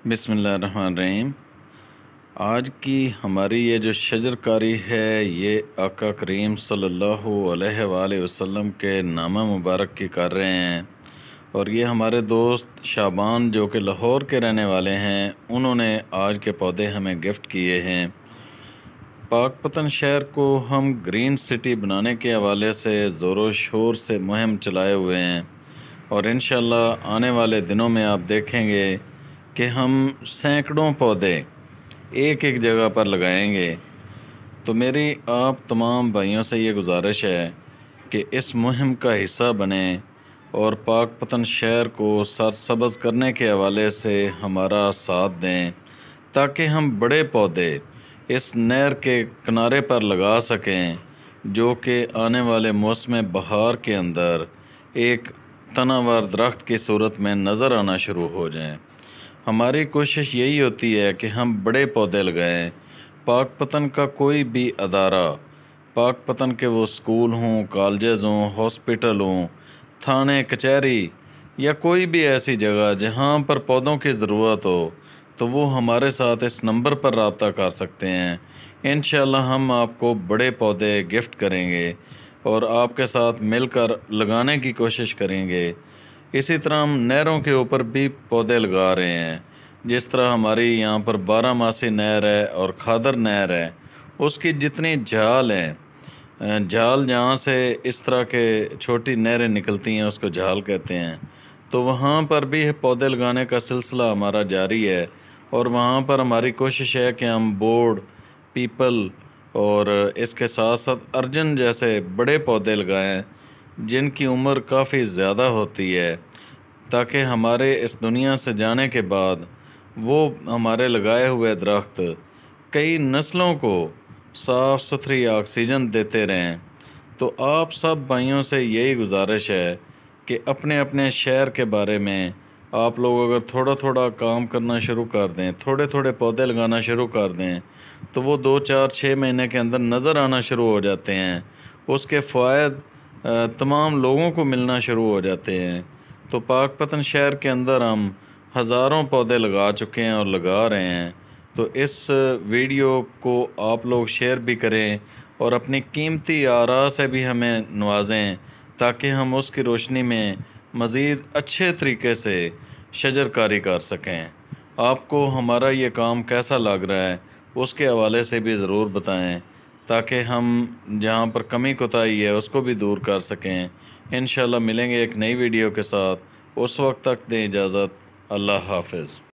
बिस्मिल्लाहिर्रहमानिर्रहीम। आज की हमारी ये जो शजर कारी है ये आका करीम सल्लल्लाहु अलैहि वसल्लम के नामा मुबारक की कर रहे हैं, और ये हमारे दोस्त शाबान जो कि लाहौर के रहने वाले हैं, उन्होंने आज के पौधे हमें गिफ्ट किए हैं। पाकपतन शहर को हम ग्रीन सिटी बनाने के हवाले से ज़ोरों शोर से मुहिम चलाए हुए हैं, और इंशाअल्लाह आने वाले दिनों में आप देखेंगे कि हम सैकड़ों पौधे एक एक जगह पर लगाएंगे। तो मेरी आप तमाम भाइयों से ये गुजारिश है कि इस मुहिम का हिस्सा बने और पाकपतन शहर को सरसब्ज़ करने के हवाले से हमारा साथ दें, ताकि हम बड़े पौधे इस नहर के किनारे पर लगा सकें, जो कि आने वाले मौसम बहार के अंदर एक तनावर दरख्त की सूरत में नज़र आना शुरू हो जाएं। हमारी कोशिश यही होती है कि हम बड़े पौधे लगाएं। पाकपतन का कोई भी अदारा, पाकपतन के वो स्कूल हों, कॉलेजेस हों, हॉस्पिटल हों, थाने कचहरी या कोई भी ऐसी जगह जहां पर पौधों की ज़रूरत हो, तो वो हमारे साथ इस नंबर पर रब्ता कर सकते हैं। इंशाअल्लाह हम आपको बड़े पौधे गिफ्ट करेंगे और आपके साथ मिलकर लगाने की कोशिश करेंगे। इसी तरह हम नहरों के ऊपर भी पौधे लगा रहे हैं। जिस तरह हमारी यहाँ पर बारहमासी नहर है और खादर नहर है, उसकी जितनी झाल हैं, झाल जहाँ से इस तरह के छोटी नहरें निकलती हैं उसको झाल कहते हैं, तो वहाँ पर भी पौधे लगाने का सिलसिला हमारा जारी है। और वहाँ पर हमारी कोशिश है कि हम बोर्ड, पीपल और इसके साथ साथ अर्जुन जैसे बड़े पौधे लगाएं जिनकी उम्र काफ़ी ज़्यादा होती है, ताकि हमारे इस दुनिया से जाने के बाद वो हमारे लगाए हुए दरख्त कई नस्लों को साफ़ सुथरी ऑक्सीजन देते रहें। तो आप सब भाइयों से यही गुजारिश है कि अपने अपने शहर के बारे में आप लोग अगर थोड़ा थोड़ा काम करना शुरू कर दें, थोड़े थोड़े पौधे लगाना शुरू कर दें, तो वो 2 4 6 महीने के अंदर नज़र आना शुरू हो जाते हैं। उसके फ़ायदे तमाम लोगों को मिलना शुरू हो जाते हैं। तो पाकपतन शहर के अंदर हम हज़ारों पौधे लगा चुके हैं और लगा रहे हैं। तो इस वीडियो को आप लोग शेयर भी करें और अपनी कीमती आरा से भी हमें नवाजें, ताकि हम उसकी रोशनी में मज़ीद अच्छे तरीके से शजरकारी कर सकें। आपको हमारा ये काम कैसा लग रहा है उसके हवाले से भी ज़रूर बताएं, ताकि हम जहाँ पर कमी कोताही है उसको भी दूर कर सकें। इंशाअल्लाह मिलेंगे एक नई वीडियो के साथ। उस वक्त तक दें इजाज़त। अल्लाह हाफ़िज़।